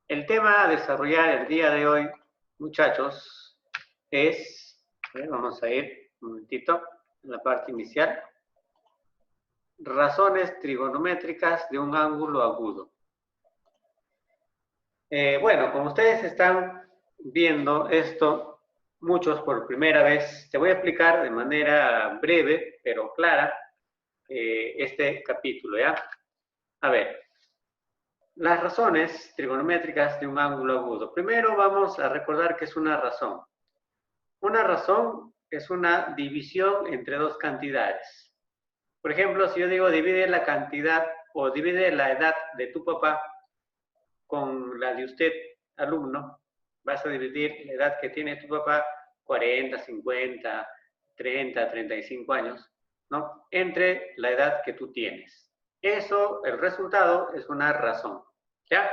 El tema a desarrollar el día de hoy, muchachos, es, vamos a ir un momentito en la parte inicial, razones trigonométricas de un ángulo agudo. Bueno, como ustedes están viendo esto, muchos por primera vez, te voy a explicar de manera breve, pero clara, este capítulo, ¿ya? A ver, las razones trigonométricas de un ángulo agudo. Primero vamos a recordar que es una razón. Una razón es una división entre dos cantidades. Por ejemplo, si yo digo divide la cantidad o divide la edad de tu papá con la de usted, alumno, vas a dividir la edad que tiene tu papá, 40, 50, 30, 35 años, ¿no? Entre la edad que tú tienes. Eso, el resultado, es una razón, ¿ya?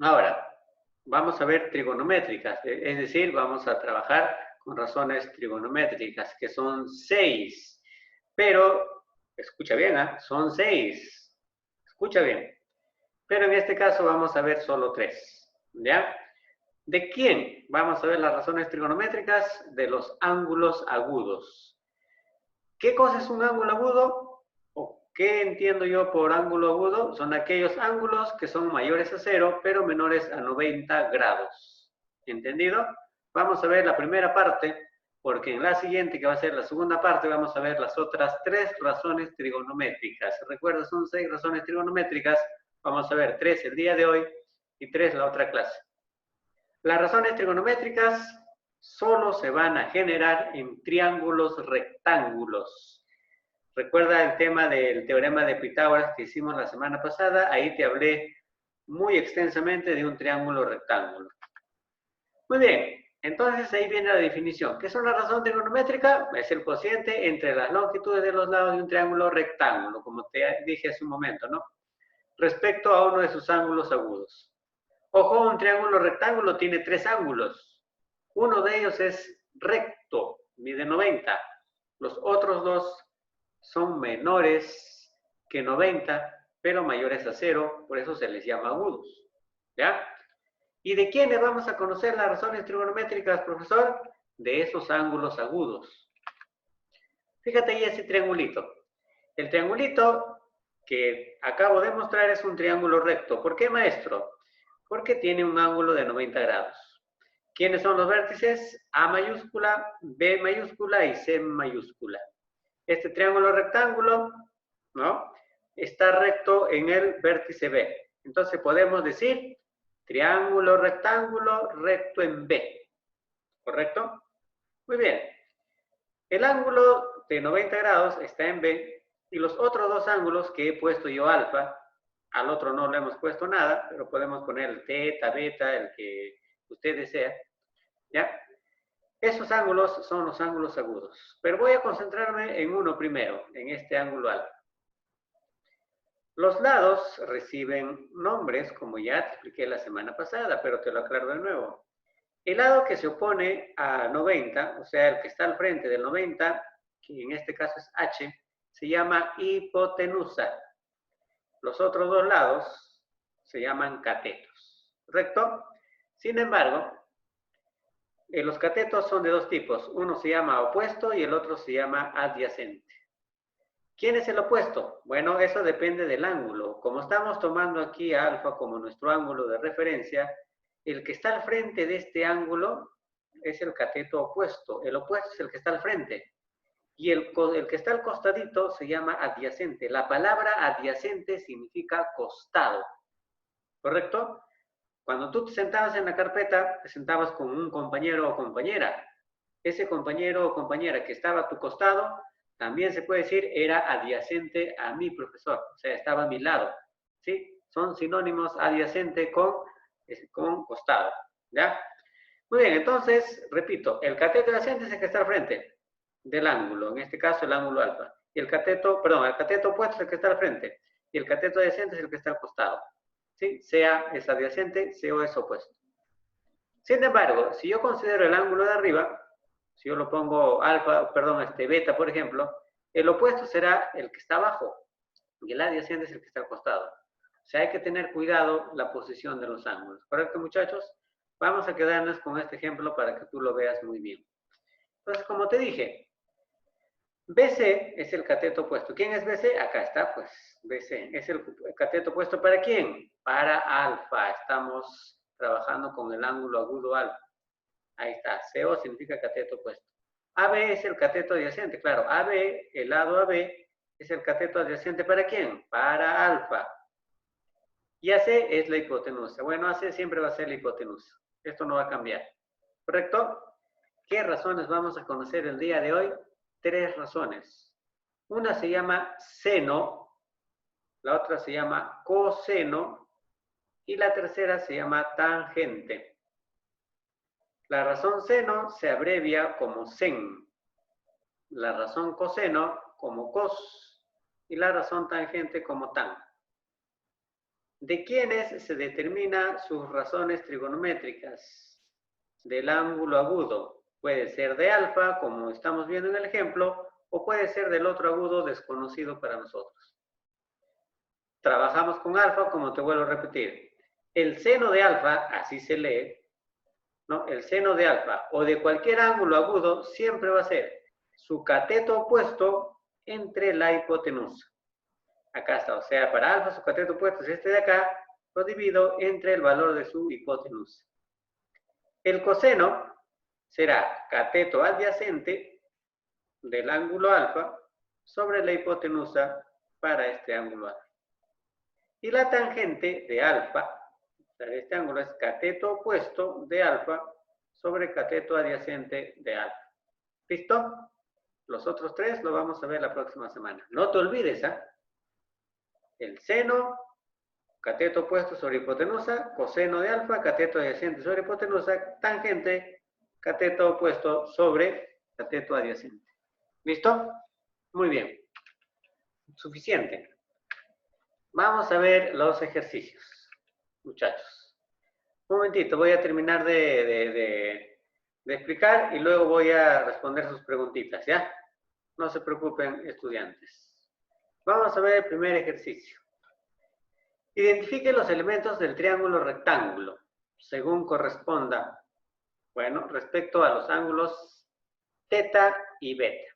Ahora, vamos a ver trigonométricas, es decir, vamos a trabajar con razones trigonométricas, que son 6. Pero, escucha bien, ¿eh? Son 6. Escucha bien. Pero en este caso vamos a ver solo 3, ¿ya? ¿De quién? Vamos a ver las razones trigonométricas de los ángulos agudos. ¿Qué cosa es un ángulo agudo? ¿O qué entiendo yo por ángulo agudo? Son aquellos ángulos que son mayores a 0, pero menores a 90 grados. ¿Entendido? Vamos a ver la primera parte, porque en la siguiente, que va a ser la segunda parte, vamos a ver las otras 3 razones trigonométricas. Recuerda, son 6 razones trigonométricas. Vamos a ver 3 el día de hoy y 3 la otra clase. Las razones trigonométricas solo se van a generar en triángulos rectángulos. Recuerda el tema del teorema de Pitágoras que hicimos la semana pasada. Ahí te hablé muy extensamente de un triángulo rectángulo. Muy bien, entonces ahí viene la definición. ¿Qué es una razón trigonométrica? Es el cociente entre las longitudes de los lados de un triángulo rectángulo, como te dije hace un momento, ¿no? Respecto a uno de sus ángulos agudos. Ojo, un triángulo rectángulo tiene 3 ángulos. Uno de ellos es recto, mide 90. Los otros 2 son menores que 90, pero mayores a 0, por eso se les llama agudos. ¿Ya? ¿Y de quiénes vamos a conocer las razones trigonométricas, profesor? De esos ángulos agudos. Fíjate ahí ese triangulito. El triangulito que acabo de mostrar es un triángulo recto. ¿Por qué, maestro? Porque tiene un ángulo de 90 grados. ¿Quiénes son los vértices? A mayúscula, B mayúscula y C mayúscula. Este triángulo rectángulo, ¿no? Está recto en el vértice B. Entonces podemos decir triángulo rectángulo recto en B. ¿Correcto? Muy bien. El ángulo de 90 grados está en B y los otros 2 ángulos que he puesto yo alfa, al otro no le hemos puesto nada, pero podemos poner el teta, beta, el que usted desea, ¿ya? Esos ángulos son los ángulos agudos. Pero voy a concentrarme en uno primero, en este ángulo alfa. Los lados reciben nombres, como ya te expliqué la semana pasada, pero te lo aclaro de nuevo. El lado que se opone a 90, o sea, el que está al frente del 90, que en este caso es H, se llama hipotenusa. Los otros 2 lados se llaman catetos, ¿correcto? Sin embargo, los catetos son de 2 tipos. Uno se llama opuesto y el otro se llama adyacente. ¿Quién es el opuesto? Bueno, eso depende del ángulo. Como estamos tomando aquí a alfa como nuestro ángulo de referencia, el que está al frente de este ángulo es el cateto opuesto. El opuesto es el que está al frente. Y el que está al costadito se llama adyacente. La palabra adyacente significa costado. ¿Correcto? Cuando tú te sentabas en la carpeta, te sentabas con un compañero o compañera. Ese compañero o compañera que estaba a tu costado, también se puede decir era adyacente a mi profesor. O sea, estaba a mi lado. ¿Sí? Son sinónimos adyacente con costado. ¿Ya? Muy bien, entonces, repito, el cateto adyacente es el que está al frente del ángulo, en este caso el ángulo alfa. Y el cateto opuesto es el que está al frente. Y el cateto adyacente es el que está al costado. ¿Sí? Sea es adyacente, sea es opuesto. Sin embargo, si yo considero el ángulo de arriba, si yo lo pongo beta, por ejemplo, el opuesto será el que está abajo y el adyacente es el que está al costado. O sea, hay que tener cuidado la posición de los ángulos. ¿Correcto, muchachos? Vamos a quedarnos con este ejemplo para que tú lo veas muy bien. Entonces, como te dije, BC es el cateto opuesto. ¿Quién es BC? Acá está, pues, BC. ¿Es el cateto opuesto para quién? Para alfa. Estamos trabajando con el ángulo agudo alfa. Ahí está. CO significa cateto opuesto. AB es el cateto adyacente. Claro, AB, el lado AB, es el cateto adyacente ¿para quién? Para alfa. Y AC es la hipotenusa. Bueno, AC siempre va a ser la hipotenusa. Esto no va a cambiar. ¿Correcto? ¿Qué razones vamos a conocer el día de hoy? 3 razones. Una se llama seno, la otra se llama coseno y la tercera se llama tangente. La razón seno se abrevia como sen, la razón coseno como cos y la razón tangente como tan. ¿De quiénes se determina sus razones trigonométricas? Del ángulo agudo. Puede ser de alfa, como estamos viendo en el ejemplo, o puede ser del otro agudo desconocido para nosotros. Trabajamos con alfa, como te vuelvo a repetir. El seno de alfa, así se lee, ¿no? El seno de alfa o de cualquier ángulo agudo siempre va a ser su cateto opuesto entre la hipotenusa. Acá está, o sea, para alfa su cateto opuesto es este de acá, lo divido entre el valor de su hipotenusa. El coseno será cateto adyacente del ángulo alfa sobre la hipotenusa para este ángulo alfa. Y la tangente de alfa, o sea, este ángulo es cateto opuesto de alfa sobre cateto adyacente de alfa. ¿Listo? Los otros 3 lo vamos a ver la próxima semana. No te olvides, ¿ah? El seno, cateto opuesto sobre hipotenusa, coseno de alfa, cateto adyacente sobre hipotenusa, tangente, cateto opuesto sobre cateto adyacente. ¿Listo? Muy bien. Suficiente. Vamos a ver los ejercicios, muchachos. Un momentito, voy a terminar de explicar y luego voy a responder sus preguntitas, ¿ya? No se preocupen, estudiantes. Vamos a ver el primer ejercicio. Identifique los elementos del triángulo rectángulo, según corresponda, bueno, respecto a los ángulos teta y beta.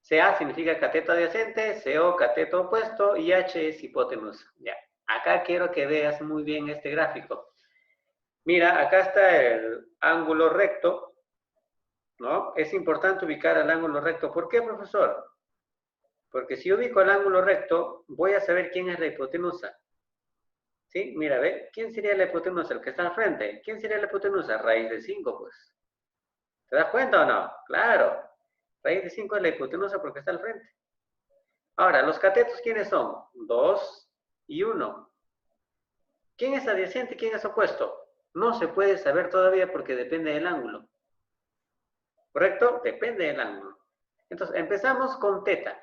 CA significa cateto adyacente, CO cateto opuesto y H es hipotenusa. Ya. Acá quiero que veas muy bien este gráfico. Mira, acá está el ángulo recto, ¿no? Es importante ubicar el ángulo recto. ¿Por qué, profesor? Porque si ubico el ángulo recto, voy a saber quién es la hipotenusa. ¿Sí? Mira, ve, ¿quién sería la hipotenusa? El que está al frente. ¿Quién sería la hipotenusa? Raíz de 5, pues. ¿Te das cuenta o no? Claro. Raíz de 5 es la hipotenusa porque está al frente. Ahora, ¿los catetos quiénes son? 2 y 1. ¿Quién es adyacente y quién es opuesto? No se puede saber todavía porque depende del ángulo. ¿Correcto? Depende del ángulo. Entonces, empezamos con teta.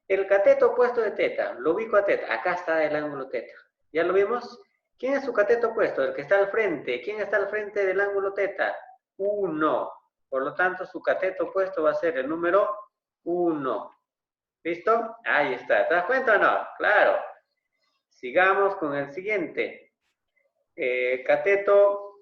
El cateto opuesto de teta, lo ubico a teta. Acá está el ángulo teta. ¿Ya lo vimos? ¿Quién es su cateto opuesto? El que está al frente. ¿Quién está al frente del ángulo teta? 1. Por lo tanto, su cateto opuesto va a ser el número 1. ¿Listo? Ahí está. ¿Te das cuenta o no? Claro. Sigamos con el siguiente. Cateto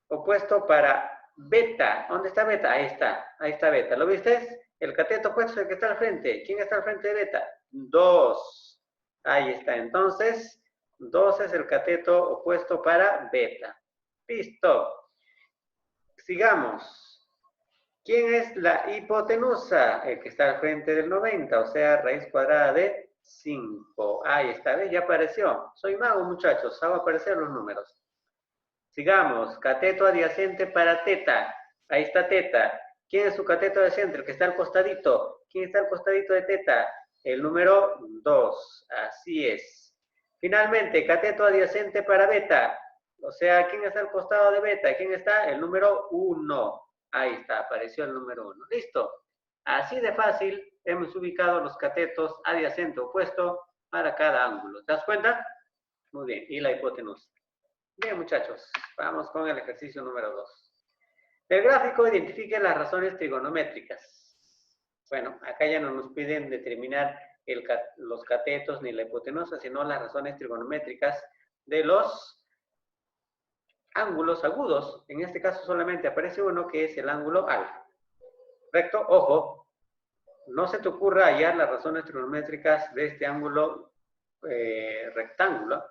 opuesto para beta. ¿Dónde está beta? Ahí está. Ahí está beta. ¿Lo viste? El cateto opuesto es el que está al frente. ¿Quién está al frente de beta? 2. Ahí está. Entonces, 2 es el cateto opuesto para beta. Listo. Sigamos. ¿Quién es la hipotenusa? El que está al frente del 90, o sea, raíz cuadrada de 5. Ahí está, ¿ves? Ya apareció. Soy mago, muchachos. Hago aparecer los números. Sigamos. Cateto adyacente para teta. Ahí está teta. ¿Quién es su cateto adyacente? El que está al costadito. ¿Quién está al costadito de teta? El número 2. Así es. Finalmente, cateto adyacente para beta. O sea, ¿quién está al costado de beta? ¿Quién está? El número 1. Ahí está, apareció el número 1. Listo. Así de fácil hemos ubicado los catetos adyacente opuesto para cada ángulo. ¿Te das cuenta? Muy bien. Y la hipotenusa. Bien, muchachos. Vamos con el ejercicio número 2. Del gráfico identifique las razones trigonométricas. Bueno, acá ya no nos piden determinar los catetos ni la hipotenusa, sino las razones trigonométricas de los ángulos agudos. En este caso solamente aparece uno, que es el ángulo alfa. ¿Correcto? Ojo, no se te ocurra hallar las razones trigonométricas de este ángulo rectángulo.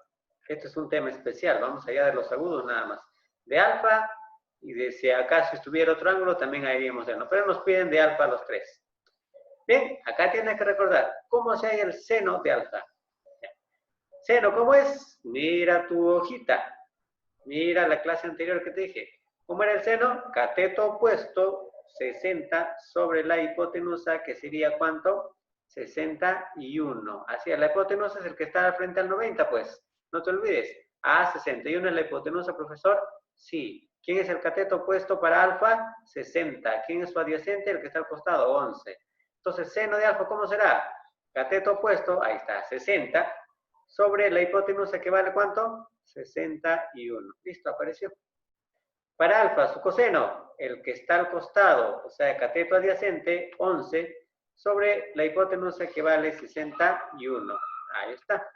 Este es un tema especial. Vamos allá de los agudos nada más. De alfa, y de si acaso estuviera otro ángulo, también haríamos de uno. Pero nos piden de alfa los tres. Bien, acá tienes que recordar cómo se halla el seno de alfa. Seno, ¿cómo es? Mira tu hojita. Mira la clase anterior que te dije. ¿Cómo era el seno? Cateto opuesto, 60 sobre la hipotenusa, que sería ¿cuánto? 61. Así es, la hipotenusa es el que está frente al 90, pues. No te olvides. 61 es la hipotenusa, profesor. Sí. ¿Quién es el cateto opuesto para alfa? 60. ¿Quién es su adyacente? El que está al costado, 11. Entonces, seno de alfa, ¿cómo será? Cateto opuesto, ahí está, 60, sobre la hipotenusa, que vale ¿cuánto? 61. Listo, apareció. Para alfa, su coseno, el que está al costado, o sea, cateto adyacente, 11, sobre la hipotenusa, que vale 61. Ahí está.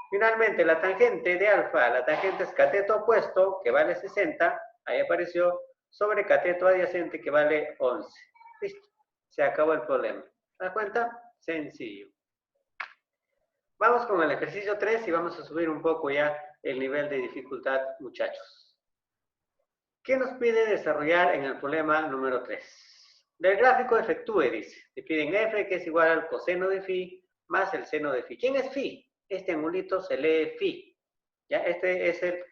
Finalmente, la tangente de alfa, la tangente es cateto opuesto, que vale 60, ahí apareció, sobre cateto adyacente, que vale 11. Listo, se acabó el problema. ¿Te das cuenta? Sencillo. Vamos con el ejercicio 3 y vamos a subir un poco ya el nivel de dificultad, muchachos. ¿Qué nos pide desarrollar en el problema número 3? Del gráfico efectúe, dice. Te piden f, que es igual al coseno de phi, más el seno de phi. ¿Quién es phi? Este angulito se lee phi. ¿Ya? Este es el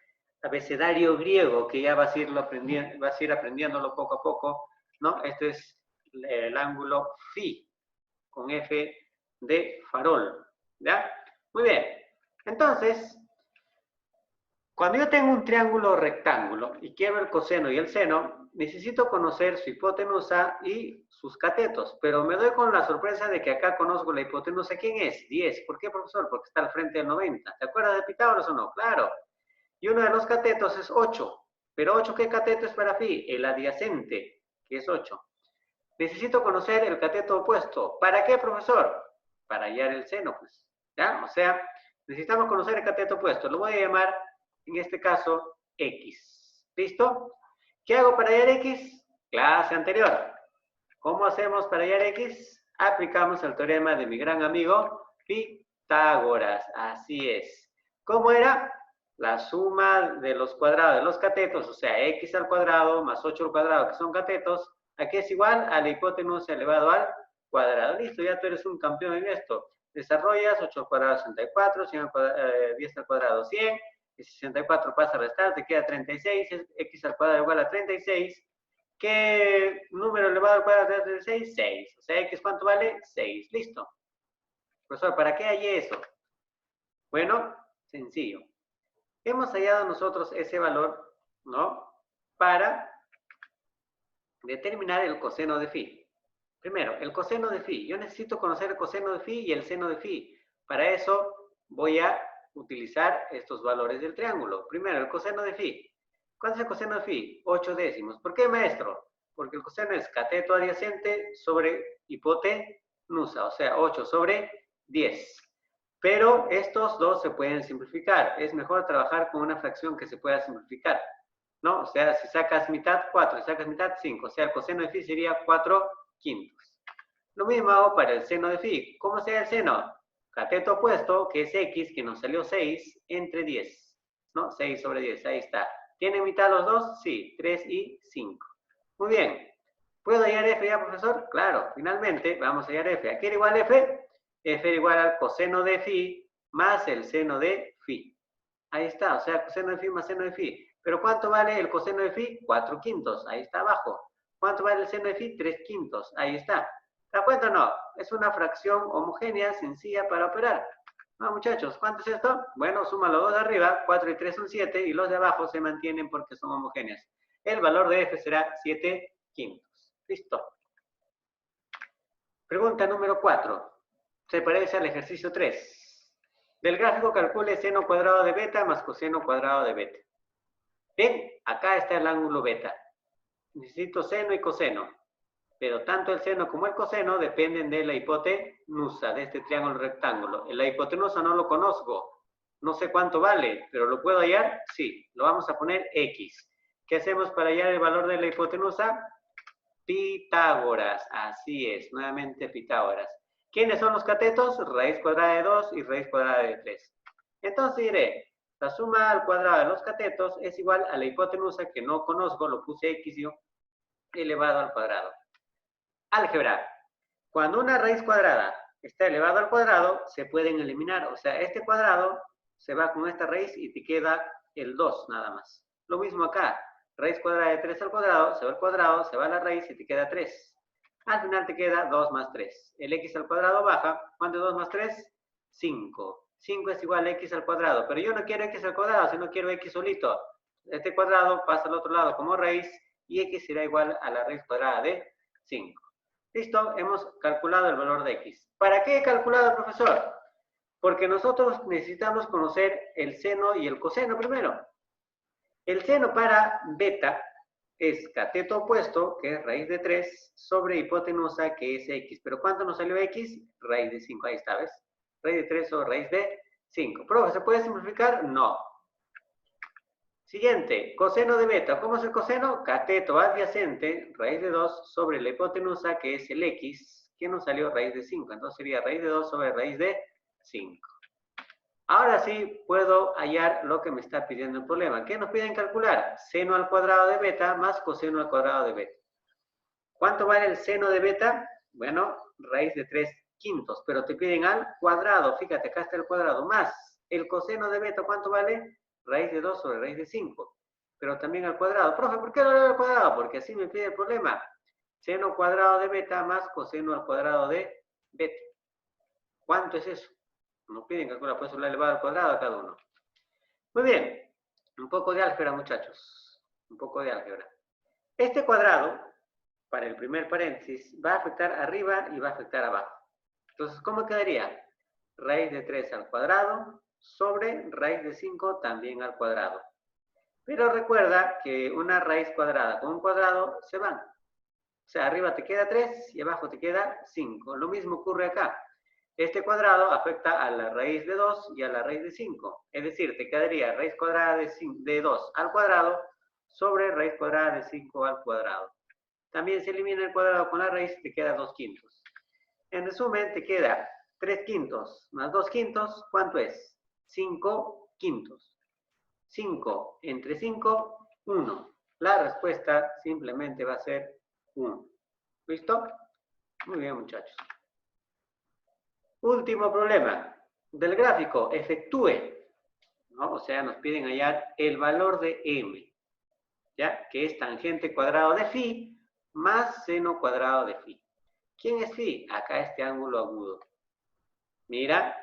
abecedario griego, que ya vas a ir aprendiéndolo poco a poco, ¿no? Este es el ángulo phi, con f de farol. ¿Ya? Muy bien. Entonces, cuando yo tengo un triángulo rectángulo y quiero el coseno y el seno, necesito conocer su hipotenusa y sus catetos, pero me doy con la sorpresa de que acá conozco la hipotenusa. ¿Quién es? 10. ¿Por qué, profesor? Porque está al frente del 90. ¿Te acuerdas de Pitágoras o no? Claro. Y uno de los catetos es 8. ¿Pero 8 qué cateto es para phi? El adyacente, que es 8. Necesito conocer el cateto opuesto. ¿Para qué, profesor? Para hallar el seno, pues. ¿Ya? O sea, necesitamos conocer el cateto opuesto. Lo voy a llamar, en este caso, X. ¿Listo? ¿Qué hago para hallar X? Clase anterior. ¿Cómo hacemos para hallar X? Aplicamos el teorema de mi gran amigo Pitágoras. Así es. ¿Cómo era? La suma de los cuadrados de los catetos, o sea, X al cuadrado más 8 al cuadrado, que son catetos, aquí es igual a la hipotenusa elevado al cuadrado. Listo, ya tú eres un campeón en esto. Desarrollas 8 al cuadrado 64, 10 al cuadrado 100, y 64 pasa a restar, te queda 36, X al cuadrado igual a 36. ¿Qué número elevado al cuadrado de 36? 6. O sea, X, ¿cuánto vale? 6. Listo. Profesor, ¿para qué hay eso? Bueno, sencillo. Hemos hallado nosotros ese valor, ¿no? Para determinar el coseno de phi. Primero, el coseno de phi. Yo necesito conocer el coseno de phi y el seno de phi. Para eso voy a utilizar estos valores del triángulo. Primero, el coseno de phi. ¿Cuánto es el coseno de phi? 8 décimos. ¿Por qué, maestro? Porque el coseno es cateto adyacente sobre hipotenusa, o sea, 8 sobre 10. Pero estos dos se pueden simplificar. Es mejor trabajar con una fracción que se pueda simplificar, ¿no? O sea, si sacas mitad, 4. Si sacas mitad, 5. O sea, el coseno de phi sería 4 quintos. Lo mismo hago para el seno de phi. ¿Cómo sería el seno? Cateto opuesto, que es X, que nos salió 6, entre 10. ¿No? 6 sobre 10, ahí está. ¿Tienen mitad los dos? Sí, 3 y 5. Muy bien. ¿Puedo hallar F ya, profesor? Claro. Finalmente, vamos a hallar F. ¿A qué era igual F? F era igual al coseno de phi más el seno de phi. Ahí está, o sea, coseno de phi más seno de phi. ¿Pero cuánto vale el coseno de phi? 4 quintos, ahí está abajo. ¿Cuánto vale el seno de phi? 3 quintos, ahí está. ¿Te das cuenta o no? Es una fracción homogénea, sencilla para operar. No, muchachos, ¿cuánto es esto? Bueno, suma los dos de arriba, 4 y 3 son 7, y los de abajo se mantienen porque son homogéneas. El valor de F será 7 quintos. Listo. Pregunta número 4. Se parece al ejercicio 3. Del gráfico calcule seno cuadrado de beta más coseno cuadrado de beta. Bien, acá está el ángulo beta. Necesito seno y coseno. Pero tanto el seno como el coseno dependen de la hipotenusa, de este triángulo rectángulo. La hipotenusa no lo conozco, no sé cuánto vale, pero ¿lo puedo hallar? Sí, lo vamos a poner X. ¿Qué hacemos para hallar el valor de la hipotenusa? Pitágoras, así es, nuevamente Pitágoras. ¿Quiénes son los catetos? Raíz cuadrada de 2 y raíz cuadrada de 3. Entonces diré, la suma al cuadrado de los catetos es igual a la hipotenusa que no conozco, lo puse X yo, elevado al cuadrado. Álgebra. Cuando una raíz cuadrada está elevada al cuadrado, se pueden eliminar. O sea, este cuadrado se va con esta raíz y te queda el 2 nada más. Lo mismo acá. Raíz cuadrada de 3 al cuadrado, se va al cuadrado, se va a la raíz y te queda 3. Al final te queda 2 más 3. El x al cuadrado baja. ¿Cuánto es 2 más 3? 5. 5 es igual a x al cuadrado. Pero yo no quiero x al cuadrado, sino quiero x solito. Este cuadrado pasa al otro lado como raíz y x será igual a la raíz cuadrada de 5. Listo, hemos calculado el valor de x. ¿Para qué he calculado, profesor? Porque nosotros necesitamos conocer el seno y el coseno primero. El seno para beta es cateto opuesto, que es raíz de 3, sobre hipotenusa, que es x. ¿Pero cuánto nos salió x? Raíz de 5, ahí está, ¿ves? Raíz de 3 sobre raíz de 5. ¿Profe, se puede simplificar? No. Siguiente, coseno de beta. ¿Cómo es el coseno? Cateto adyacente, raíz de 2 sobre la hipotenusa, que es el x, que nos salió raíz de 5. Entonces sería raíz de 2 sobre raíz de 5. Ahora sí puedo hallar lo que me está pidiendo el problema. ¿Qué nos piden calcular? Seno al cuadrado de beta más coseno al cuadrado de beta. ¿Cuánto vale el seno de beta? Bueno, raíz de 3 quintos, pero te piden al cuadrado. Fíjate, acá está el cuadrado más. El coseno de beta, ¿cuánto vale? Raíz de 2 sobre raíz de 5. Pero también al cuadrado. Profe, ¿por qué lo leo al cuadrado? Porque así me pide el problema. Seno cuadrado de beta más coseno al cuadrado de beta. ¿Cuánto es eso? Nos piden calcular, por eso lo he elevado al cuadrado a cada uno. Muy bien. Un poco de álgebra, muchachos. Un poco de álgebra. Este cuadrado, para el primer paréntesis, va a afectar arriba y va a afectar abajo. Entonces, ¿cómo quedaría? Raíz de 3 al cuadrado sobre raíz de 5 también al cuadrado. Pero recuerda que una raíz cuadrada con un cuadrado se van. O sea, arriba te queda 3 y abajo te queda 5. Lo mismo ocurre acá. Este cuadrado afecta a la raíz de 2 y a la raíz de 5. Es decir, te quedaría raíz cuadrada de 2 al cuadrado sobre raíz cuadrada de 5 al cuadrado. También se elimina el cuadrado con la raíz y te queda 2 quintos. En resumen, te queda 3 quintos más 2 quintos, ¿cuánto es? 5 quintos. 5 entre 5, 1. La respuesta simplemente va a ser 1. ¿Listo? Muy bien, muchachos. Último problema. Del gráfico, efectúe. ¿No? O sea, nos piden hallar el valor de m. ¿Ya? Que es tangente cuadrado de phi más seno cuadrado de phi. ¿Quién es phi? Acá este ángulo agudo. Mira,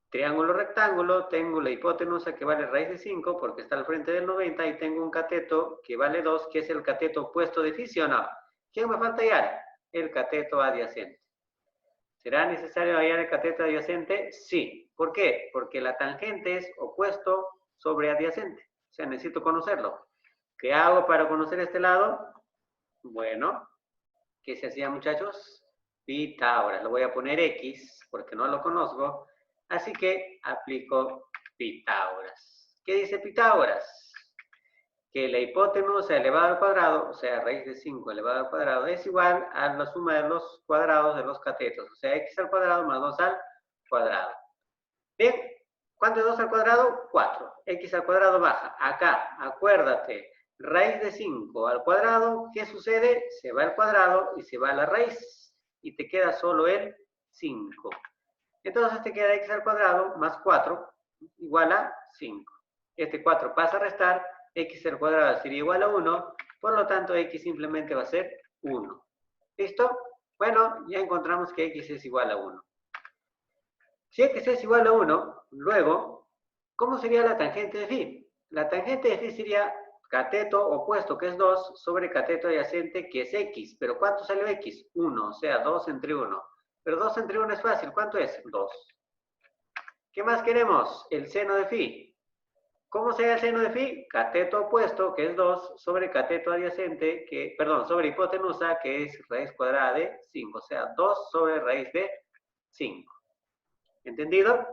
triángulo rectángulo, tengo la hipotenusa que vale raíz de 5 porque está al frente del 90 y tengo un cateto que vale 2, que es el cateto opuesto de phi, ¿sí o no? ¿Quién me falta hallar? El cateto adyacente. ¿Será necesario hallar el cateto adyacente? Sí. ¿Por qué? Porque la tangente es opuesto sobre adyacente. O sea, necesito conocerlo. ¿Qué hago para conocer este lado? Bueno, ¿qué se hacía, muchachos? Pitágoras. Lo voy a poner X porque no lo conozco. Así que aplico Pitágoras. ¿Qué dice Pitágoras? Que la hipotenusa elevada al cuadrado, o sea, raíz de 5 elevado al cuadrado, es igual a la suma de los cuadrados de los catetos. O sea, x al cuadrado más 2 al cuadrado. Bien, ¿cuánto es 2 al cuadrado? 4. X al cuadrado baja. Acá, acuérdate, raíz de 5 al cuadrado, ¿qué sucede? Se va al cuadrado y se va a la raíz. Y te queda solo el 5. Entonces te queda x al cuadrado más 4 igual a 5. Este 4 pasa a restar, x al cuadrado sería igual a 1, por lo tanto x simplemente va a ser 1. ¿Listo? Bueno, ya encontramos que x es igual a 1. Si x es igual a 1, luego, ¿cómo sería la tangente de phi? La tangente de phi sería cateto opuesto, que es 2, sobre cateto adyacente, que es x. ¿Pero cuánto salió x? 1, o sea, 2 entre 1. Pero 2 entre 1 es fácil. ¿Cuánto es? 2. ¿Qué más queremos? El seno de phi. ¿Cómo se da el seno de phi? Cateto opuesto, que es 2, sobre cateto adyacente, sobre hipotenusa, que es raíz cuadrada de 5. O sea, 2 sobre raíz de 5. ¿Entendido?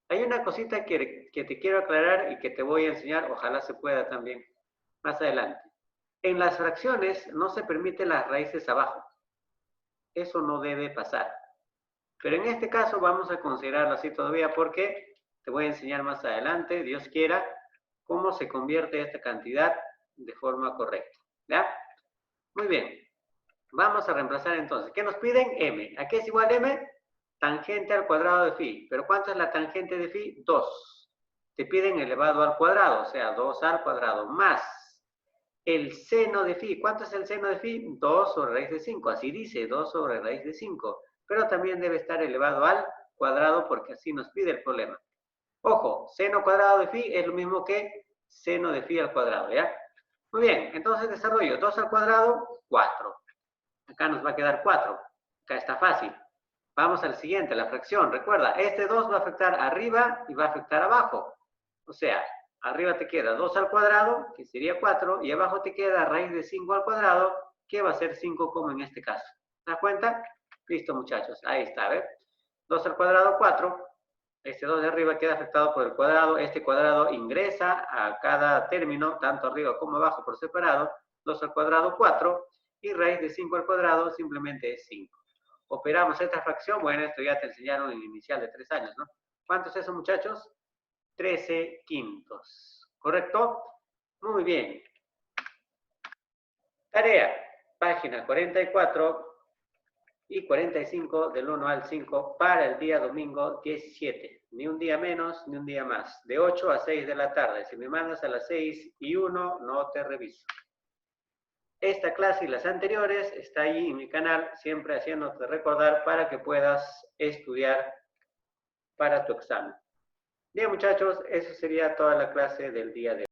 Hay una cosita que te quiero aclarar y que te voy a enseñar, ojalá se pueda también, más adelante. En las fracciones no se permiten las raíces abajo. Eso no debe pasar. Pero en este caso vamos a considerarlo así todavía porque te voy a enseñar más adelante, Dios quiera, cómo se convierte esta cantidad de forma correcta. ¿Ya? Muy bien. Vamos a reemplazar entonces. ¿Qué nos piden? M. ¿A qué es igual M? Tangente al cuadrado de phi. ¿Pero cuánto es la tangente de phi? 2. Te piden elevado al cuadrado, o sea, 2 al cuadrado, más el seno de phi. ¿Cuánto es el seno de phi? 2 sobre raíz de 5. Así dice, 2 sobre raíz de 5. Pero también debe estar elevado al cuadrado porque así nos pide el problema. Ojo, seno cuadrado de phi es lo mismo que seno de phi al cuadrado, ¿ya? Muy bien, entonces desarrollo 2 al cuadrado, 4. Acá nos va a quedar 4. Acá está fácil. Vamos al siguiente, la fracción. Recuerda, este 2 va a afectar arriba y va a afectar abajo. O sea, arriba te queda 2 al cuadrado, que sería 4, y abajo te queda raíz de 5 al cuadrado, que va a ser 5 como en este caso. ¿Te das cuenta? Listo, muchachos. Ahí está, ¿ves? 2 al cuadrado, 4. Este 2 de arriba queda afectado por el cuadrado. Este cuadrado ingresa a cada término, tanto arriba como abajo por separado. 2 al cuadrado, 4. Y raíz de 5 al cuadrado simplemente es 5. Operamos esta fracción. Bueno, esto ya te enseñaron en inicial de 3 años, ¿no? ¿Cuánto es eso, muchachos? 13 quintos. ¿Correcto? Muy bien. Tarea. Página 44 y 45 del 1 al 5 para el día domingo 17. Ni un día menos, ni un día más. De 8 a 6 de la tarde. Si me mandas a las 6 y 1, no te reviso. Esta clase y las anteriores está ahí en mi canal, siempre haciéndote recordar para que puedas estudiar para tu examen. Bien, muchachos, eso sería toda la clase del día de hoy.